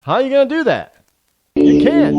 How are you going to do that? You can't.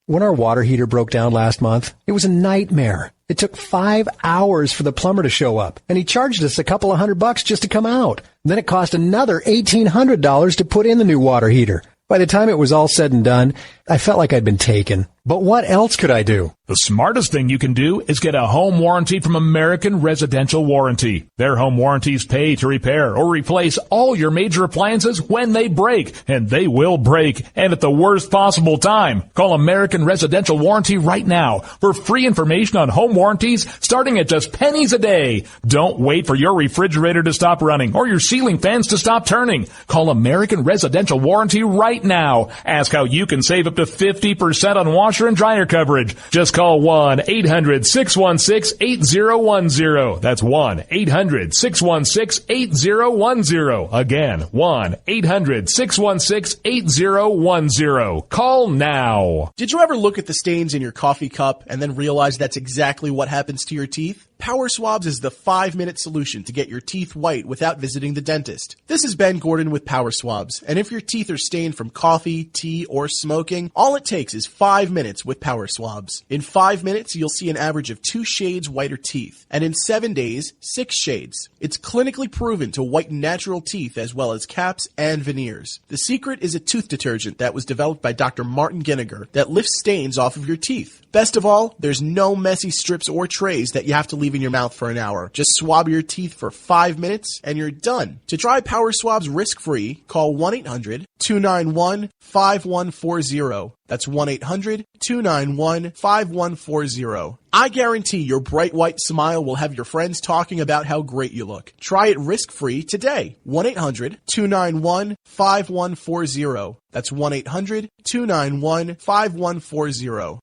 When our water heater broke down last month, it was a nightmare. It took 5 hours for the plumber to show up, and he charged us a couple of $100 just to come out. Then it cost another $1,800 to put in the new water heater. By the time it was all said and done, I felt like I'd been taken. But what else could I do? The smartest thing you can do is get a home warranty from American Residential Warranty. Their home warranties pay to repair or replace all your major appliances when they break, and they will break, and at the worst possible time. Call American Residential Warranty right now for free information on home warranties starting at just pennies a day. Don't wait for your refrigerator to stop running or your ceiling fans to stop turning. Call American Residential Warranty right now. Ask how you can save up to 50% on washer and dryer coverage. Just call 1-800-616-8010. That's 1-800-616-8010. Again, 1-800-616-8010. Call now. Did you ever look at the stains in your coffee cup and then realize that's exactly what happens to your teeth? Power Swabs is the 5-minute solution to get your teeth white without visiting the dentist. This is Ben Gordon with Power Swabs, and if your teeth are stained from coffee, tea, or smoking, all it takes is 5 minutes with Power Swabs. In 5 minutes, you'll see an average of 2 shades whiter teeth, and in 7 days, 6 shades. It's clinically proven to whiten natural teeth as well as caps and veneers. The secret is a tooth detergent that was developed by Dr. Martin Ginniger that lifts stains off of your teeth. Best of all, there's no messy strips or trays that you have to leave in your mouth for an hour. Just swab your teeth for 5 minutes and you're done. To try Power Swabs risk-free, call 1-800-291-5140. That's 1-800-291-5140. I guarantee your bright white smile will have your friends talking about how great you look. Try it risk-free today. 1-800-291-5140. That's 1-800-291-5140.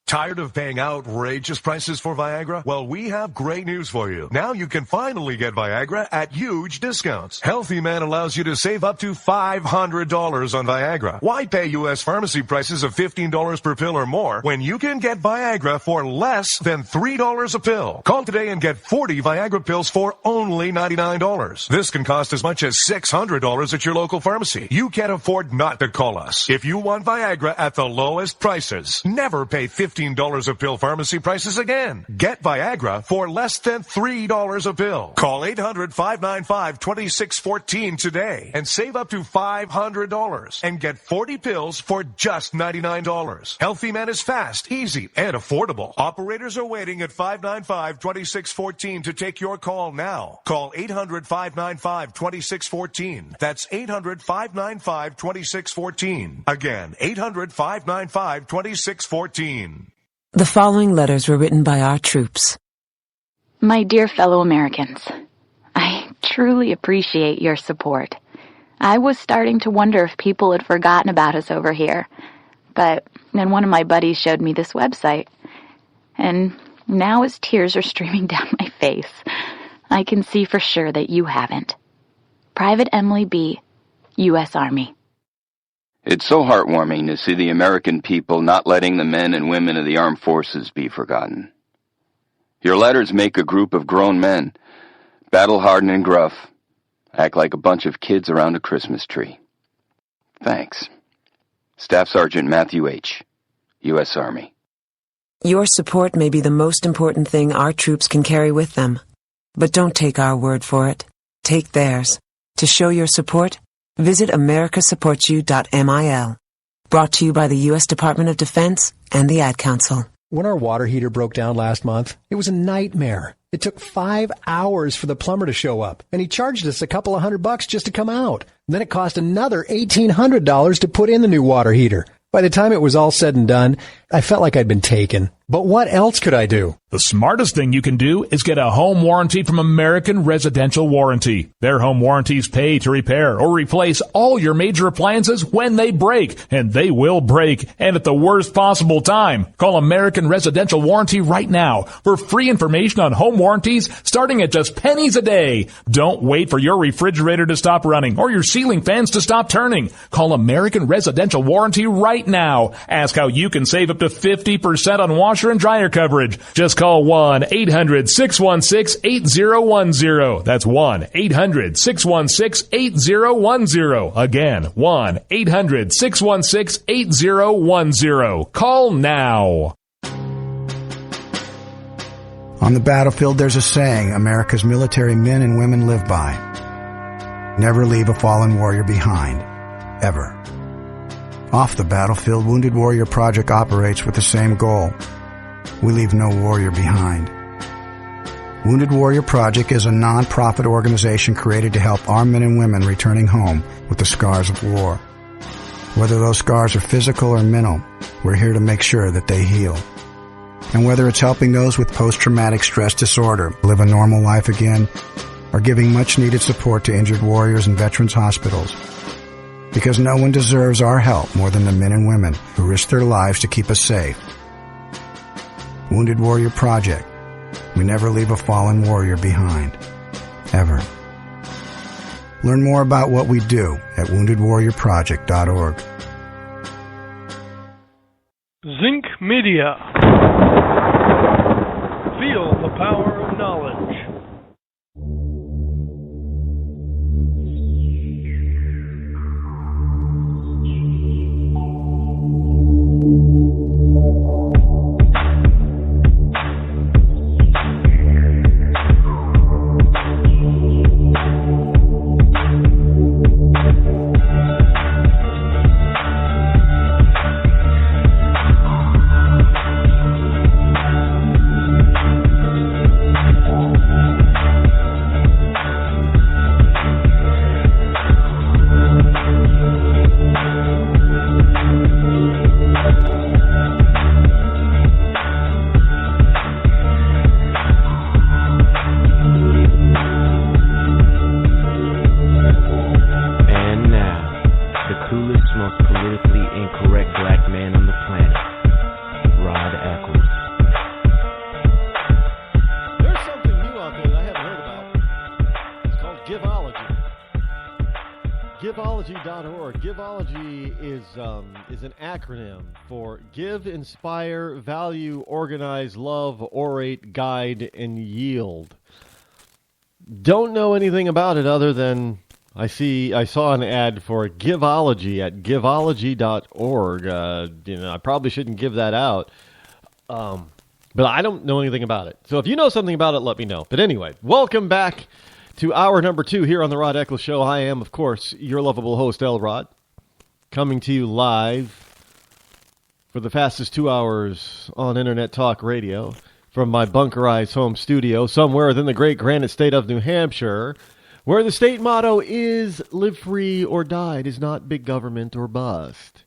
Tired of paying outrageous prices for Viagra? Well, we have great news for you. Now you can finally get Viagra at huge discounts. Healthy Man allows you to save up to $500 on Viagra. Why pay U.S. pharmacy prices of $15 per pill or more when you can get Viagra for less than $3 a pill? Call today and get 40 Viagra pills for only $99. This can cost as much as $600 at your local pharmacy. You can't afford not to call us. If you want Viagra at the lowest prices, never pay $15 a pill pharmacy prices again. Get Viagra for less than $3 a pill. Call 800-595-2614 today and save up to $500 and get 40 pills for just $99. Healthy Man is fast, easy, and affordable. Operators are waiting at 595-2614 to take your call now. Call 800-595-2614. That's 800-595-2614. Again, 800-595-2614. The following letters were written by our troops. My dear fellow Americans, I truly appreciate your support. I was starting to wonder if people had forgotten about us over here, but then one of my buddies showed me this website, and now as tears are streaming down my face, I can see for sure that you haven't. Private Emily B., U.S. Army. It's so heartwarming to see the American people not letting the men and women of the armed forces be forgotten. Your letters make a group of grown men, battle-hardened and gruff, act like a bunch of kids around a Christmas tree. Thanks. Staff Sergeant Matthew H., U.S. Army. Your support may be the most important thing our troops can carry with them. But don't take our word for it. Take theirs. To show your support, visit americasupportsyou.mil. Brought to you by the U.S. Department of Defense and the Ad Council. When our water heater broke down last month, it was a nightmare. It took 5 hours for the plumber to show up, and he charged us a couple of $100 just to come out. Then it cost another $1,800 to put in the new water heater. By the time it was all said and done, I felt like I'd been taken. But what else could I do? The smartest thing you can do is get a home warranty from American Residential Warranty. Their home warranties pay to repair or replace all your major appliances when they break, and they will break, and at the worst possible time. Call American Residential Warranty right now for free information on home warranties starting at just pennies a day. Don't wait for your refrigerator to stop running or your ceiling fans to stop turning. Call American Residential Warranty right now. Ask how you can save up up to 50% on washer and dryer coverage. Just call 1-800-616-8010. That's 1-800-616-8010. Again, 1-800-616-8010. Call now. On the battlefield, there's a saying America's military men and women live by. Never leave a fallen warrior behind. Ever. Off the battlefield, Wounded Warrior Project operates with the same goal. We leave no warrior behind. Wounded Warrior Project is a non-profit organization created to help our men and women returning home with the scars of war. Whether those scars are physical or mental, we're here to make sure that they heal. And whether it's helping those with post-traumatic stress disorder live a normal life again, or giving much-needed support to injured warriors in veterans' hospitals. Because no one deserves our help more than the men and women who risk their lives to keep us safe. Wounded Warrior Project. We never leave a fallen warrior behind. Ever. Learn more about what we do at woundedwarriorproject.org. Zinc Media. Feel the power of knowledge. Is an acronym for Give, Inspire, Value, Organize, Love, Orate, Guide, and Yield. Don't know anything about it other than I saw an ad for Giveology at giveology.org. I probably shouldn't give that out. But I don't know anything about it. So if you know something about it, let me know. But anyway, welcome back to hour number 2 here on the Rod Eccles Show. I am, of course, your lovable host, L. Rod. Coming to you live for the fastest 2 hours on Internet Talk Radio from my bunkerized home studio somewhere within the great granite state of New Hampshire, where the state motto is live free or die. It is not big government or bust.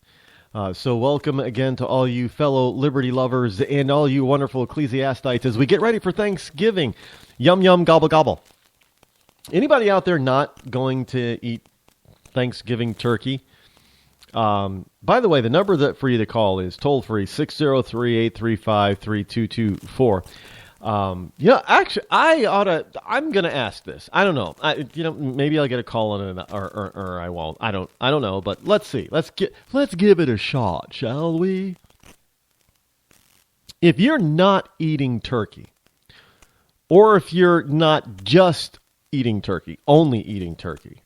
So welcome again to all you fellow liberty lovers and all you wonderful ecclesiastites as we get ready for Thanksgiving. Yum, yum, gobble, gobble. Anybody out there not going to eat Thanksgiving turkey? By the way, the number for you to call is toll-free 603-835-3224. Actually, I'm going to ask this. I don't know. Maybe I'll get a call on it or I won't. I don't know, but let's see. Let's give it a shot, shall we? If you're not eating turkey, or if you're not just eating turkey, only eating turkey,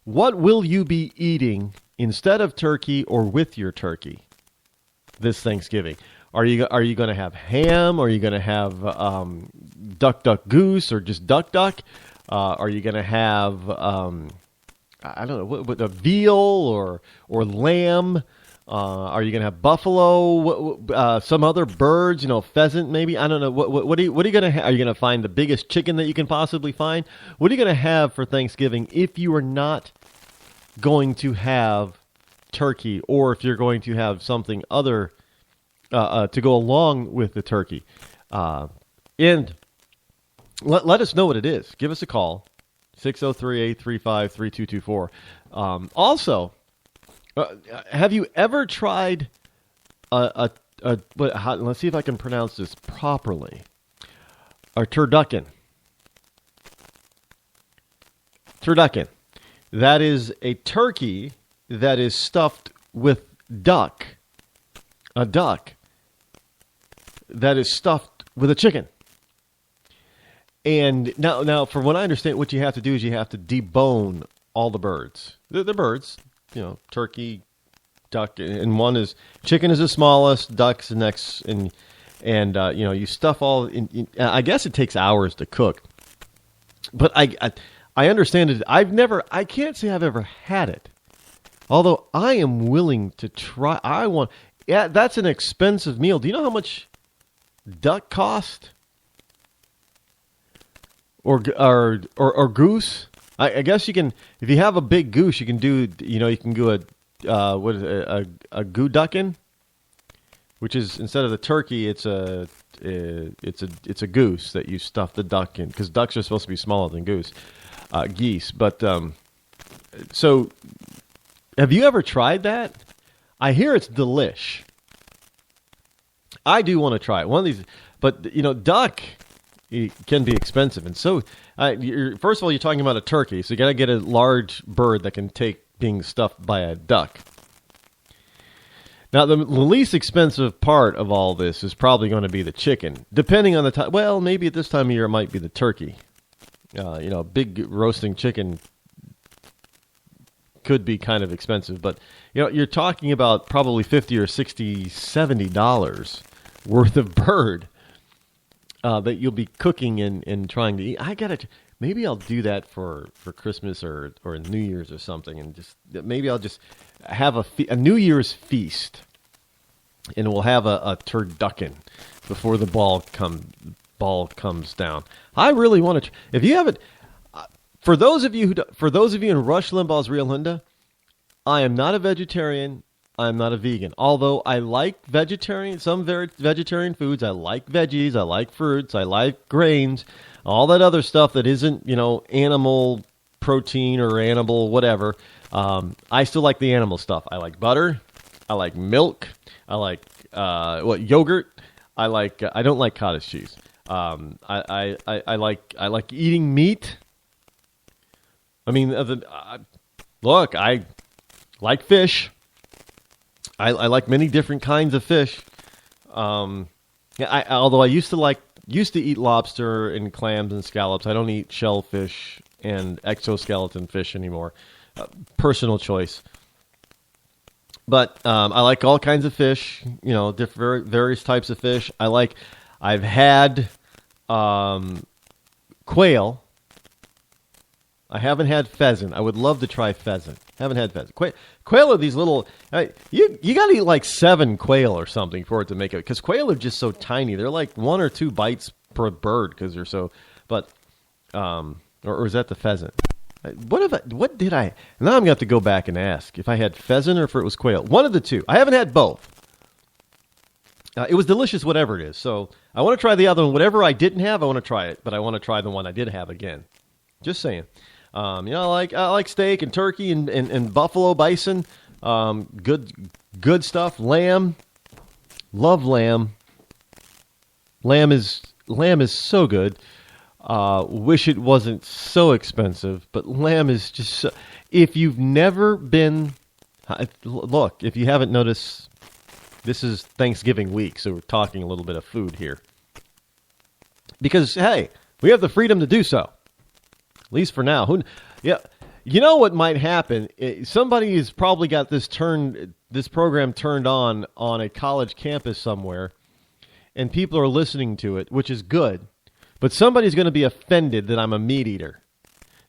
what will you be eating instead of turkey or with your turkey this Thanksgiving? Are you going to have ham? Are you going to have duck, duck, goose, or just duck, duck? Are you going to have I don't know, what a veal or lamb? Are you going to have buffalo? Some other birds? Pheasant maybe? I don't know. What are you going to have? Are you going to find the biggest chicken that you can possibly find? What are you going to have for Thanksgiving if you are not going to have turkey, or if you're going to have something other to go along with the turkey? And let us know what it is. Give us a call, 603-835-3224. Also, have you ever tried let's see if I can pronounce this properly, a turducken. Turducken. That is a turkey that is stuffed with duck. A duck. that is stuffed with a chicken. And now, from what I understand, what you have to do is you have to debone all the birds. The birds, turkey, duck, and one is chicken is the smallest, duck's the next, and you stuff all. I guess it takes hours to cook, but I understand it. I can't say I've ever had it, although I am willing to try. That's an expensive meal. Do you know how much duck cost? Or goose. I guess you can, if you have a big goose, you can do, you can do a gooducken, which is, instead of the turkey, it's a goose that you stuff the duck in, because ducks are supposed to be smaller than geese. But so, have you ever tried that? I hear it's delish. I do want to try it. One of these, but duck. It can be expensive. And so, first of all, you're talking about a turkey, so you got to get a large bird that can take being stuffed by a duck. Now, the least expensive part of all this is probably going to be the chicken, depending on the time. Well, maybe at this time of year it might be the turkey. Big roasting chicken could be kind of expensive, but you're talking about probably $50 or $60, $70 worth of bird. That you'll be cooking and trying to eat. Maybe I'll do that for Christmas or New Year's or something, and maybe I'll just have a New Year's feast, and we'll have a turducken before the ball comes down. I really want to. If you haven't, for those of you in Rush Limbaugh's Real Linda, I am not a vegetarian. I'm not a vegan, although I like some vegetarian foods. I like veggies, I like fruits, I like grains, all that other stuff that isn't, animal protein or animal whatever. I still like the animal stuff. I like butter, I like milk, I like yogurt. I don't like cottage cheese. I like eating meat. I mean, look, I like fish. I like many different kinds of fish. Although I used to eat lobster and clams and scallops. I don't eat shellfish and exoskeleton fish anymore. Personal choice. But I like all kinds of fish. Different various types of fish. I've had quail. I haven't had pheasant. I would love to try pheasant. Haven't had pheasant. Quail are these little. You got to eat like 7 quail or something for it to make it. Because quail are just so tiny. They're like 1 or 2 bites per bird because they're so. But or is that the pheasant? What did I? Now I'm going to have to go back and ask if I had pheasant or if it was quail. One of the two. I haven't had both. It was delicious, whatever it is. So I want to try the other one. Whatever I didn't have, I want to try it. But I want to try the one I did have again. Just saying. I like steak and turkey and buffalo, bison. Good stuff. Lamb. Love lamb. Lamb is so good. Wish it wasn't so expensive, but lamb is just so, if you've never been, look, if you haven't noticed, this is Thanksgiving week, so we're talking a little bit of food here. Because, hey, we have the freedom to do so. At least for now. You know what might happen? Somebody has probably got this program turned on a college campus somewhere, and people are listening to it, which is good. But somebody's going to be offended that I'm a meat eater.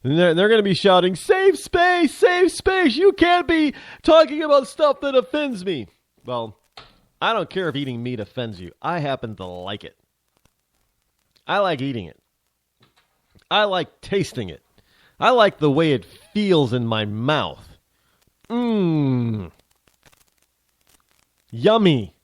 And they're going to be shouting, "Save space! Save space! You can't be talking about stuff that offends me." Well, I don't care if eating meat offends you. I happen to like it. I like eating it. I like tasting it. I like the way it feels in my mouth. Mmm. Yummy.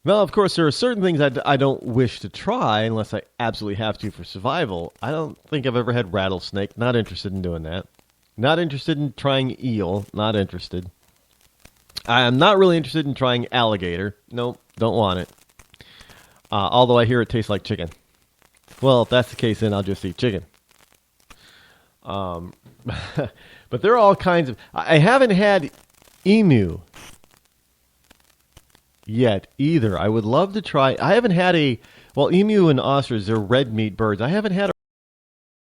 Well, of course, there are certain things I don't wish to try unless I absolutely have to for survival. I don't think I've ever had rattlesnake. Not interested in doing that. Not interested in trying eel. Not interested. I am not really interested in trying alligator. Nope, don't want it. Although I hear it tastes like chicken. Well, if that's the case, then I'll just eat chicken. But there are all kinds of... I haven't had emu. yet either. I would love to try. I haven't had emu and ostrich, they're red meat birds. I haven't had